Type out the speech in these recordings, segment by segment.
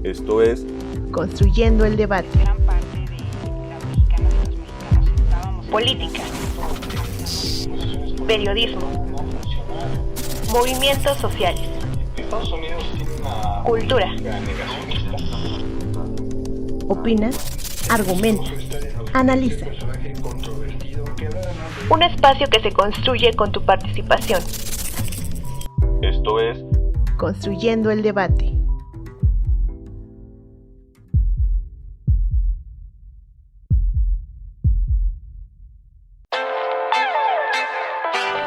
Esto es Construyendo el debate. Gran parte de las mexicanas y los mexicanos estábamos. Política, periodismo, movimientos sociales, cultura. Opina, argumenta, analiza. Un espacio que se construye con tu participación. Esto es Construyendo el debate.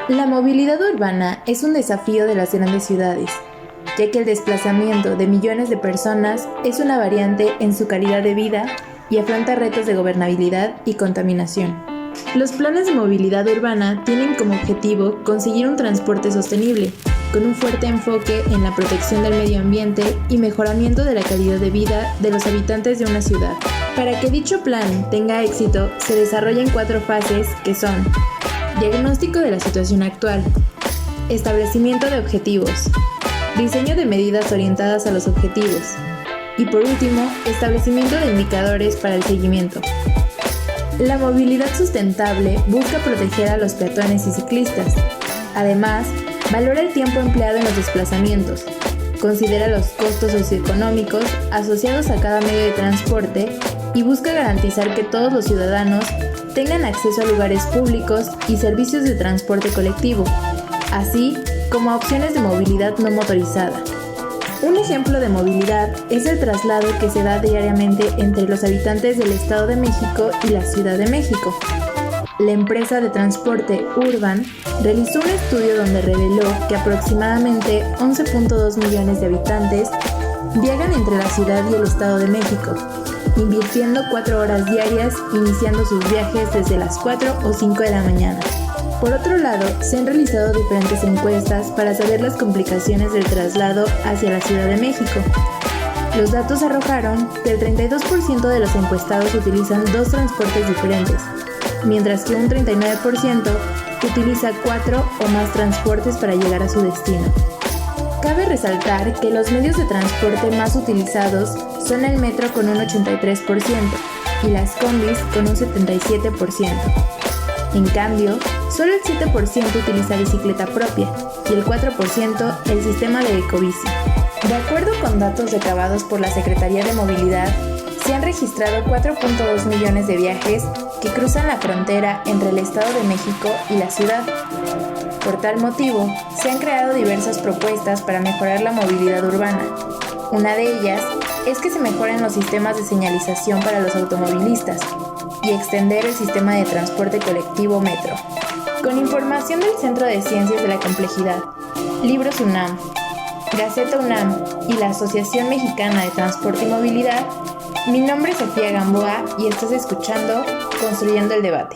La movilidad urbana es un desafío de las grandes ciudades, ya que el desplazamiento de millones de personas es una variante en su calidad de vida y afronta retos de gobernabilidad y contaminación. Los planes de movilidad urbana tienen como objetivo conseguir un transporte sostenible, con un fuerte enfoque en la protección del medio ambiente y mejoramiento de la calidad de vida de los habitantes de una ciudad. Para que dicho plan tenga éxito, se desarrollan 4 fases que son: diagnóstico de la situación actual, establecimiento de objetivos, diseño de medidas orientadas a los objetivos y, por último, establecimiento de indicadores para el seguimiento. La movilidad sustentable busca proteger a los peatones y ciclistas. Además, valora el tiempo empleado en los desplazamientos, considera los costos socioeconómicos asociados a cada medio de transporte y busca garantizar que todos los ciudadanos tengan acceso a lugares públicos y servicios de transporte colectivo, así como a opciones de movilidad no motorizada. Un ejemplo de movilidad es el traslado que se da diariamente entre los habitantes del Estado de México y la Ciudad de México. La empresa de transporte Urban realizó un estudio donde reveló que aproximadamente 11.2 millones de habitantes viajan entre la ciudad y el Estado de México, invirtiendo 4 horas diarias, iniciando sus viajes desde las 4 o 5 de la mañana. Por otro lado, se han realizado diferentes encuestas para saber las complicaciones del traslado hacia la Ciudad de México. Los datos arrojaron que el 32% de los encuestados utilizan 2 transportes diferentes, mientras que un 39% utiliza 4 o más transportes para llegar a su destino. Cabe resaltar que los medios de transporte más utilizados son el metro con un 83% y las combis con un 77%. En cambio, solo el 7% utiliza bicicleta propia y el 4% el sistema de ecobici. De acuerdo con datos recabados por la Secretaría de Movilidad, se han registrado 4.2 millones de viajes que cruzan la frontera entre el Estado de México y la ciudad. Por tal motivo, se han creado diversas propuestas para mejorar la movilidad urbana. Una de ellas es que se mejoren los sistemas de señalización para los automovilistas y extender el sistema de transporte colectivo metro. Con información del Centro de Ciencias de la Complejidad, Libros UNAM, Gaceta UNAM y la Asociación Mexicana de Transporte y Movilidad, mi nombre es Sofía Gamboa y estás escuchando Construyendo el Debate.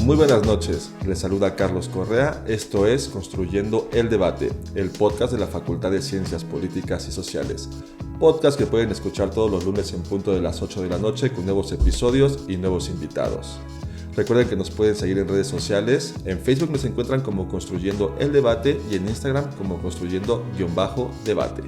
Muy buenas noches, les saluda Carlos Correa, esto es Construyendo el Debate, el podcast de la Facultad de Ciencias Políticas y Sociales. Podcast que pueden escuchar todos los lunes en punto de las 8 de la noche con nuevos episodios y nuevos invitados. Recuerden que nos pueden seguir en redes sociales, en Facebook nos encuentran como Construyendo el Debate y en Instagram como Construyendo_Debate.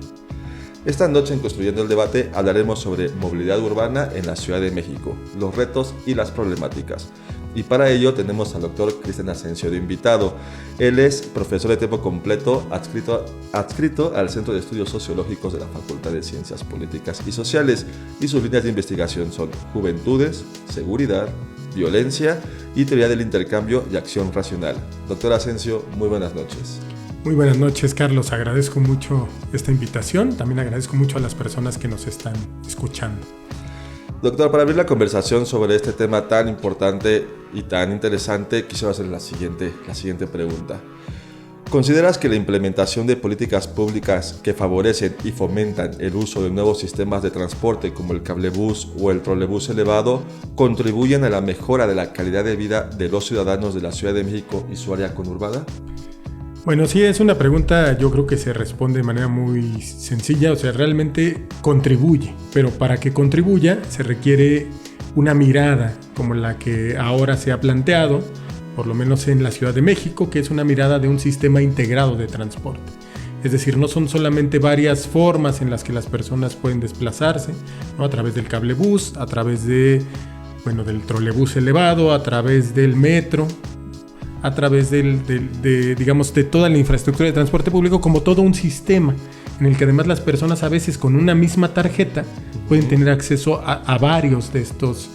Esta noche en Construyendo el Debate hablaremos sobre movilidad urbana en la Ciudad de México, los retos y las problemáticas. Y para ello tenemos al doctor Cristian Asensio de invitado. Él es profesor de tiempo completo adscrito al Centro de Estudios Sociológicos de la Facultad de Ciencias Políticas y Sociales. Y sus líneas de investigación son juventudes, seguridad, violencia y teoría del intercambio y acción racional. Doctor Asensio, muy buenas noches. Muy buenas noches, Carlos. Agradezco mucho esta invitación. También agradezco mucho a las personas que nos están escuchando. Doctor, para abrir la conversación sobre este tema tan importante y tan interesante, quisiera hacer la siguiente pregunta. ¿Consideras que la implementación de políticas públicas que favorecen y fomentan el uso de nuevos sistemas de transporte como el cablebús o el trolebús elevado contribuyen a la mejora de la calidad de vida de los ciudadanos de la Ciudad de México y su área conurbada? Bueno, sí, es una pregunta, yo creo que se responde de manera muy sencilla, o sea, realmente contribuye, pero para que contribuya se requiere una mirada como la que ahora se ha planteado, por lo menos en la Ciudad de México, que es una mirada de un sistema integrado de transporte. Es decir, no son solamente varias formas en las que las personas pueden desplazarse, ¿no? A través del cablebús, a través del trolebús elevado, a través del metro, a través de toda la infraestructura de transporte público, como todo un sistema en el que además las personas a veces con una misma tarjeta pueden tener acceso a varios de estos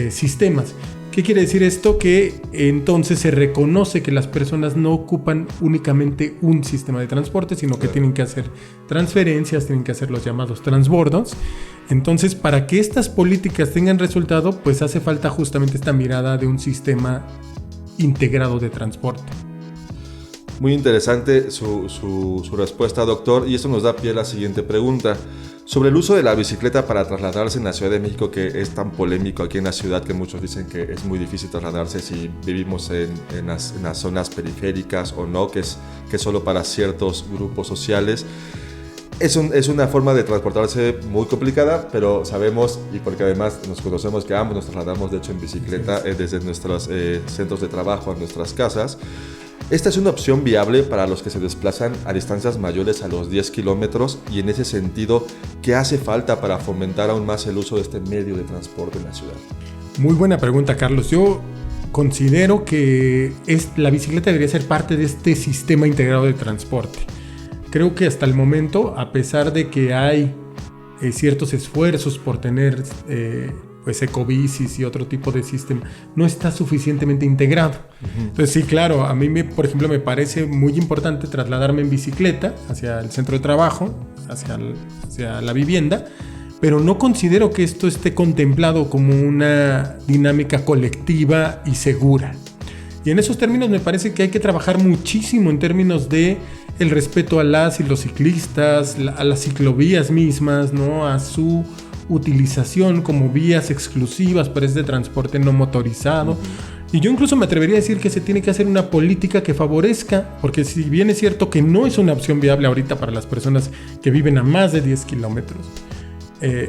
sistemas. ¿Qué quiere decir esto? Que entonces se reconoce que las personas no ocupan únicamente un sistema de transporte, sino que tienen que hacer transferencias, tienen que hacer los llamados transbordos. Entonces, para que estas políticas tengan resultado, pues hace falta justamente esta mirada de un sistema integrado de transporte. Muy interesante su respuesta, doctor, y eso nos da pie a la siguiente pregunta. Sobre el uso de la bicicleta para trasladarse en la Ciudad de México, que es tan polémico aquí en la ciudad, que muchos dicen que es muy difícil trasladarse si vivimos en las zonas periféricas o no, que es solo para ciertos grupos sociales. Es una forma de transportarse muy complicada, pero sabemos, y porque además nos conocemos, que ambos nos trasladamos de hecho en bicicleta desde nuestros centros de trabajo a nuestras casas. Esta es una opción viable para los que se desplazan a distancias mayores a los 10 kilómetros, y en ese sentido, ¿qué hace falta para fomentar aún más el uso de este medio de transporte en la ciudad? Muy buena pregunta, Carlos. Yo considero que la bicicleta debería ser parte de este sistema integrado de transporte. Creo que hasta el momento, a pesar de que hay ciertos esfuerzos por tener ecobicis y otro tipo de sistema, no está suficientemente integrado. Entonces sí, claro, a mí por ejemplo me parece muy importante trasladarme en bicicleta hacia el centro de trabajo, hacia la vivienda, pero no considero que esto esté contemplado como una dinámica colectiva y segura. Y en esos términos me parece que hay que trabajar muchísimo en términos de el respeto a las y los ciclistas, a las ciclovías mismas, ¿no? A su utilización como vías exclusivas para este transporte no motorizado. Y yo incluso me atrevería a decir que se tiene que hacer una política que favorezca, porque si bien es cierto que no es una opción viable ahorita para las personas que viven a más de 10 kilómetros,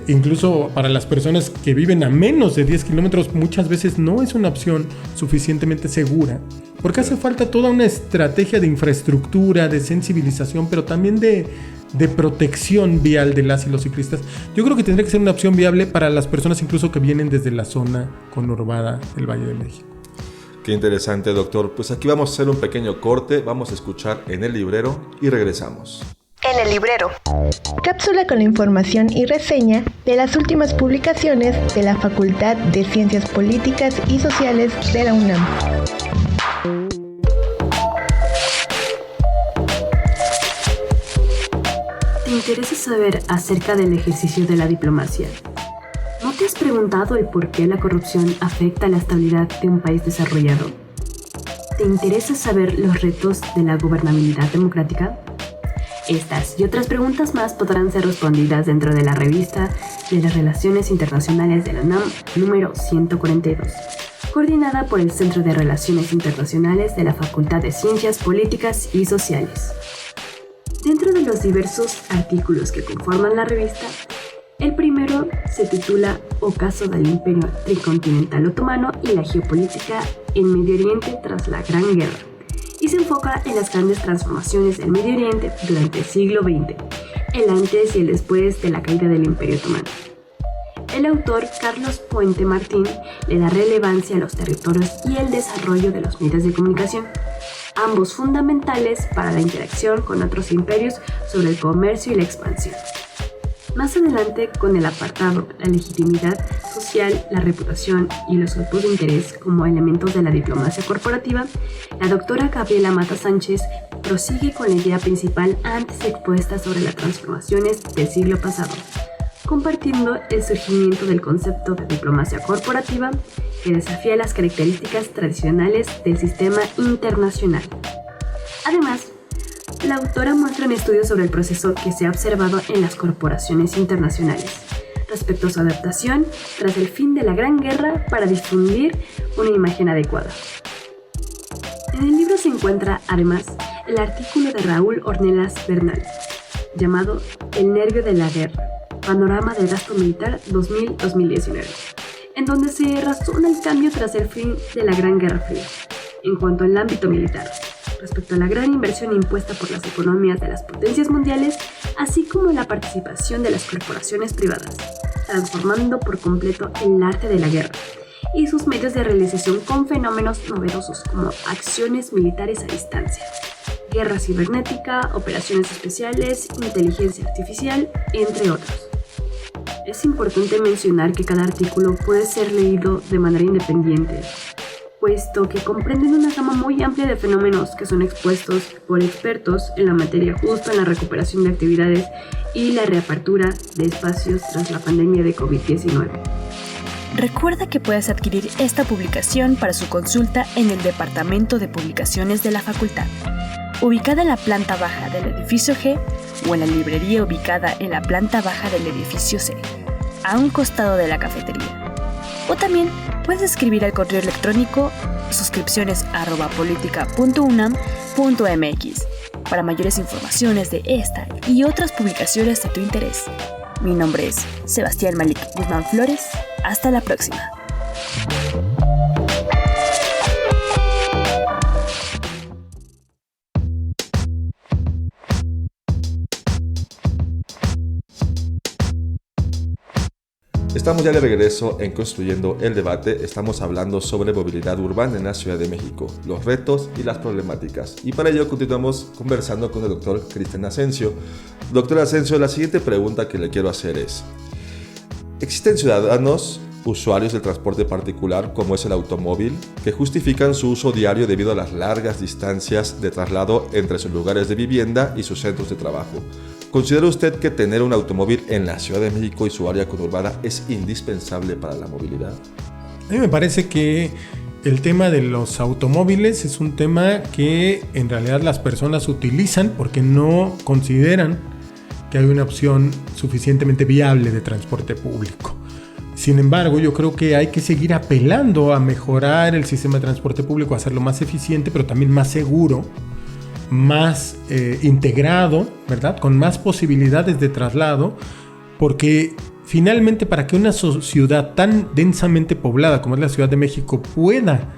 incluso para las personas que viven a menos de 10 kilómetros muchas veces no es una opción suficientemente segura, porque hace falta toda una estrategia de infraestructura, de sensibilización, pero también de protección vial de las y los ciclistas. Yo creo que tendría que ser una opción viable para las personas incluso que vienen desde la zona conurbada del Valle de México. Qué interesante, doctor. Pues aquí vamos a hacer un pequeño corte, vamos a escuchar En el Librero y regresamos. En el librero. Cápsula con la información y reseña de las últimas publicaciones de la Facultad de Ciencias Políticas y Sociales de la UNAM. ¿Te interesa saber acerca del ejercicio de la diplomacia? ¿No te has preguntado el por qué la corrupción afecta la estabilidad de un país desarrollado? ¿Te interesa saber los retos de la gobernabilidad democrática? Estas y otras preguntas más podrán ser respondidas dentro de la revista de las Relaciones Internacionales de la UNAM número 142, coordinada por el Centro de Relaciones Internacionales de la Facultad de Ciencias Políticas y Sociales. Dentro de los diversos artículos que conforman la revista, el primero se titula Ocaso del Imperio Tricontinental Otomano y la geopolítica en Medio Oriente tras la Gran Guerra, y se enfoca en las grandes transformaciones del Medio Oriente durante el siglo XX, el antes y el después de la caída del Imperio Otomano. El autor, Carlos Puente Martín, le da relevancia a los territorios y el desarrollo de los medios de comunicación, ambos fundamentales para la interacción con otros imperios sobre el comercio y la expansión. Más adelante, con el apartado La legitimidad social, la reputación y los grupos de interés como elementos de la diplomacia corporativa, la doctora Gabriela Mata Sánchez prosigue con la idea principal antes expuesta sobre las transformaciones del siglo pasado, compartiendo el surgimiento del concepto de diplomacia corporativa que desafía las características tradicionales del sistema internacional. Además, la autora muestra un estudio sobre el proceso que se ha observado en las corporaciones internacionales respecto a su adaptación tras el fin de la Gran Guerra para difundir una imagen adecuada. En el libro se encuentra, además, el artículo de Raúl Ornelas Bernal, llamado El nervio de la guerra, panorama del gasto militar 2000-2019, en donde se razona el cambio tras el fin de la Gran Guerra Fría, En cuanto al ámbito militar, respecto a la gran inversión impuesta por las economías de las potencias mundiales, así como la participación de las corporaciones privadas, transformando por completo el arte de la guerra y sus medios de realización con fenómenos novedosos como acciones militares a distancia, guerra cibernética, operaciones especiales, inteligencia artificial, entre otros. Es importante mencionar que cada artículo puede ser leído de manera independiente, puesto que comprenden una gama muy amplia de fenómenos que son expuestos por expertos en la materia justo en la recuperación de actividades y la reapertura de espacios tras la pandemia de COVID-19. Recuerda que puedes adquirir esta publicación para su consulta en el Departamento de Publicaciones de la Facultad, ubicada en la planta baja del edificio G, o en la librería ubicada en la planta baja del edificio C, a un costado de la cafetería. O también puedes escribir al correo electrónico suscripciones@politica.unam.mx para mayores informaciones de esta y otras publicaciones de tu interés. Mi nombre es Sebastián Malik Guzmán Flores. Hasta la próxima. Estamos ya de regreso en Construyendo el Debate. Estamos hablando sobre movilidad urbana en la Ciudad de México, los retos y las problemáticas. Y para ello continuamos conversando con el doctor Cristian Asensio. Doctor Asensio, la siguiente pregunta que le quiero hacer es: ¿existen ciudadanos, usuarios del transporte particular, como es el automóvil, que justifican su uso diario debido a las largas distancias de traslado entre sus lugares de vivienda y sus centros de trabajo? ¿Considera usted que tener un automóvil en la Ciudad de México y su área conurbada es indispensable para la movilidad? A mí me parece que el tema de los automóviles es un tema que en realidad las personas utilizan porque no consideran que hay una opción suficientemente viable de transporte público. Sin embargo, yo creo que hay que seguir apelando a mejorar el sistema de transporte público, a hacerlo más eficiente, pero también más seguro, más integrado, ¿verdad? Con más posibilidades de traslado, porque finalmente para que una ciudad tan densamente poblada como es la Ciudad de México pueda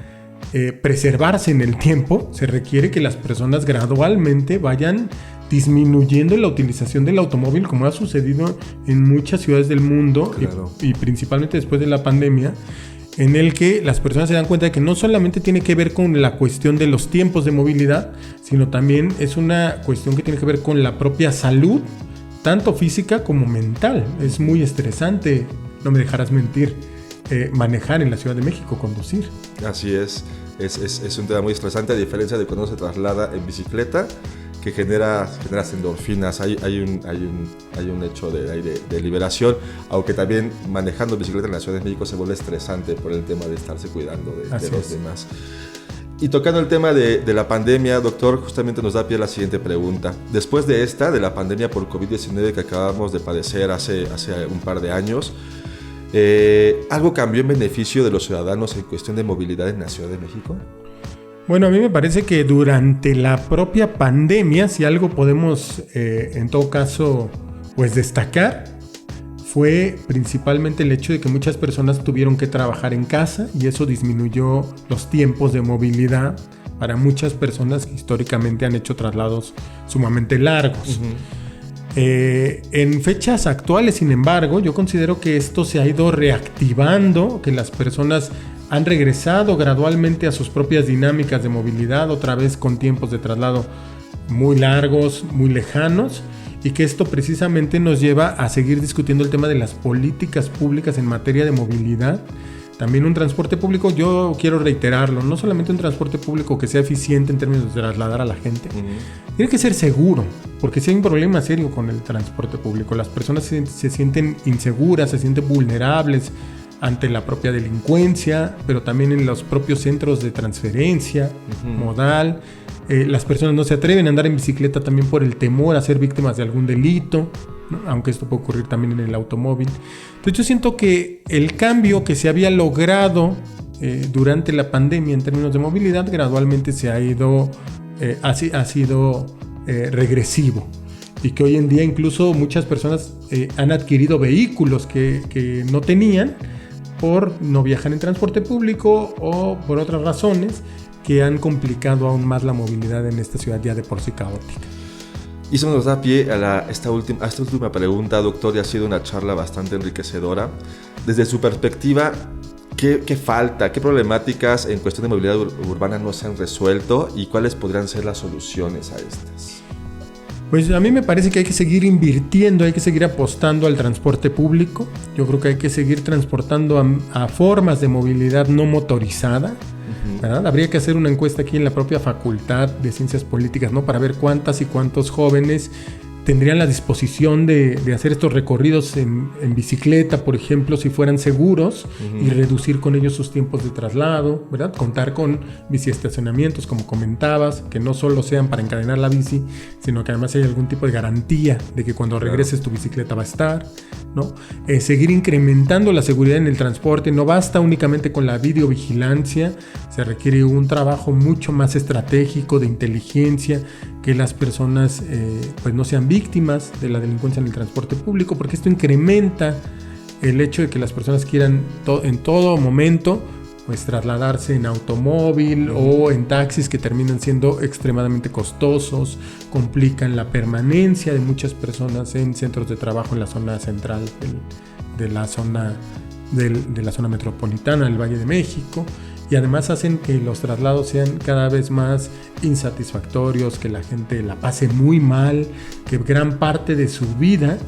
preservarse en el tiempo, se requiere que las personas gradualmente vayan disminuyendo la utilización del automóvil, como ha sucedido en muchas ciudades del mundo. Claro. y principalmente después de la pandemia, en el que las personas se dan cuenta de que no solamente tiene que ver con la cuestión de los tiempos de movilidad, sino también es una cuestión que tiene que ver con la propia salud, tanto física como mental. Es muy estresante, no me dejarás mentir, manejar en la Ciudad de México, conducir. Así es un tema muy estresante, a diferencia de cuando se traslada en bicicleta, que genera endorfinas, hay un hecho de liberación, aunque también manejando bicicleta en la Ciudad de México se vuelve estresante por el tema de estarse cuidando de los demás. Y tocando el tema de la pandemia, doctor, justamente nos da pie a la siguiente pregunta. Después de la pandemia por COVID-19 que acabamos de padecer hace un par de años, ¿algo cambió en beneficio de los ciudadanos en cuestión de movilidad en la Ciudad de México? Bueno, a mí me parece que durante la propia pandemia, si algo podemos en todo caso pues destacar, fue principalmente el hecho de que muchas personas tuvieron que trabajar en casa y eso disminuyó los tiempos de movilidad para muchas personas que históricamente han hecho traslados sumamente largos. Uh-huh. En fechas actuales, sin embargo, yo considero que esto se ha ido reactivando, que las personas han regresado gradualmente a sus propias dinámicas de movilidad, otra vez con tiempos de traslado muy largos, muy lejanos, y que esto precisamente nos lleva a seguir discutiendo el tema de las políticas públicas en materia de movilidad. También un transporte público, yo quiero reiterarlo, no solamente un transporte público que sea eficiente en términos de trasladar a la gente, tiene que ser seguro, porque si hay un problema serio con el transporte público, las personas se sienten inseguras, se sienten vulnerables ante la propia delincuencia, pero también en los propios centros de transferencia modal. Las personas no se atreven a andar en bicicleta también por el temor a ser víctimas de algún delito, ¿no? Aunque esto puede ocurrir también en el automóvil. Entonces yo siento que el cambio que se había logrado durante la pandemia en términos de movilidad gradualmente se ha ido, ha sido regresivo, y que hoy en día incluso muchas personas han adquirido vehículos que no tenían por no viajar en transporte público o por otras razones, que han complicado aún más la movilidad en esta ciudad ya de por sí caótica. Y eso nos da pie a esta última pregunta, doctor, y ha sido una charla bastante enriquecedora. Desde su perspectiva, ¿qué falta? ¿Qué problemáticas en cuestión de movilidad urbana no se han resuelto? ¿Y cuáles podrían ser las soluciones a estas? Pues a mí me parece que hay que seguir invirtiendo, hay que seguir apostando al transporte público. Yo creo que hay que seguir transportando a formas de movilidad no motorizada, ¿verdad? Habría que hacer una encuesta aquí en la propia Facultad de Ciencias Políticas, ¿no? Para ver cuántas y cuántos jóvenes tendrían la disposición de hacer estos recorridos en bicicleta, por ejemplo, si fueran seguros, y reducir con ellos sus tiempos de traslado, ¿verdad? Contar con biciestacionamientos, como comentabas, que no solo sean para encadenar la bici, sino que además hay algún tipo de garantía de que cuando regreses tu bicicleta va a estar, ¿no? Seguir incrementando la seguridad en el transporte. No basta únicamente con la videovigilancia, se requiere un trabajo mucho más estratégico de inteligencia, que las personas pues no sean víctimas de la delincuencia en el transporte público, porque esto incrementa el hecho de que las personas quieran en todo momento pues trasladarse en automóvil o en taxis, que terminan siendo extremadamente costosos, complican la permanencia de muchas personas en centros de trabajo en la zona central de la zona metropolitana del Valle de México, y además hacen que los traslados sean cada vez más insatisfactorios, que la gente la pase muy mal, que gran parte de su vida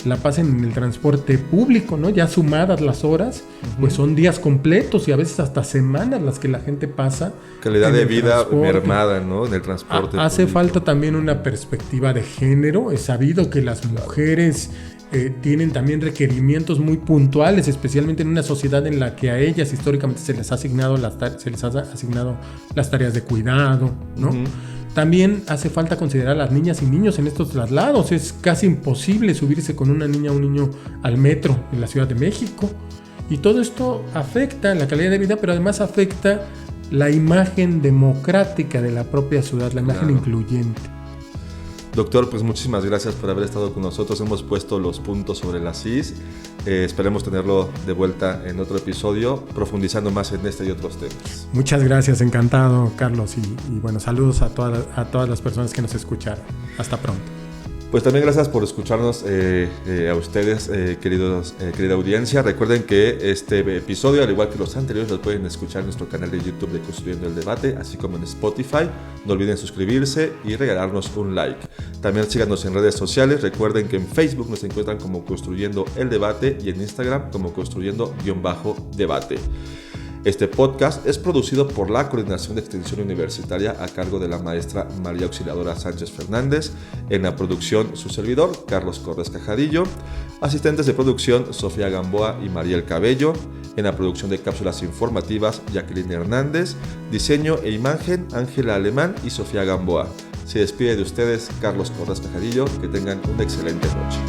la pasen en el transporte público, ¿no? Ya sumadas las horas, pues son días completos y a veces hasta semanas las que la gente pasa. Calidad de vida mermada, ¿no? En el transporte hace público. falta también una perspectiva de género. Es sabido que las mujeres tienen también requerimientos muy puntuales, especialmente en una sociedad en la que a ellas históricamente se les ha asignado las tareas de cuidado, ¿no? También hace falta considerar a las niñas y niños en estos traslados. Es casi imposible subirse con una niña o un niño al metro en la Ciudad de México. Y todo esto afecta la calidad de vida, pero además afecta la imagen democrática de la propia ciudad, la imagen incluyente. Doctor, pues muchísimas gracias por haber estado con nosotros. Hemos puesto los puntos sobre las IS. Esperemos tenerlo de vuelta en otro episodio, profundizando más en este y otros temas. Muchas gracias, encantado, Carlos. Y bueno, saludos a todas las personas que nos escucharon. Hasta pronto. Pues también gracias por escucharnos a ustedes, querida audiencia. Recuerden que este episodio, al igual que los anteriores, los pueden escuchar en nuestro canal de YouTube de Construyendo el Debate, así como en Spotify. No olviden suscribirse y regalarnos un like. También síganos en redes sociales. Recuerden que en Facebook nos encuentran como Construyendo el Debate y en Instagram como Construyendo_Debate. Este podcast es producido por la Coordinación de Extensión Universitaria a cargo de la maestra María Auxiliadora Sánchez Fernández. En la producción, su servidor, Carlos Corres Cajadillo. Asistentes de producción, Sofía Gamboa y Mariel Cabello. En la producción de cápsulas informativas, Jacqueline Hernández. Diseño e imagen, Ángela Alemán y Sofía Gamboa. Se despide de ustedes, Carlos Corres Cajadillo. Que tengan una excelente noche.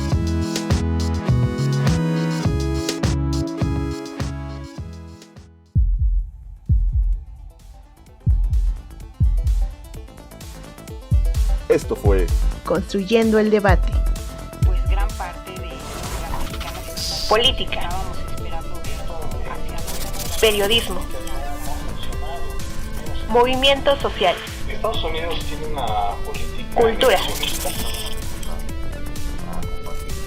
Esto fue Construyendo el Debate. Pues gran parte de la mexicana política, estábamos esperando esto hacia periodismo, movimientos sociales, Estados Unidos tiene una política cultura,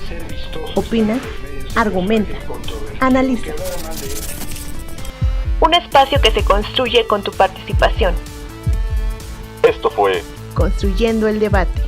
ser vistoso, Opina, argumenta, analiza. un espacio que se construye con tu participación. Esto fue Construyendo el Debate.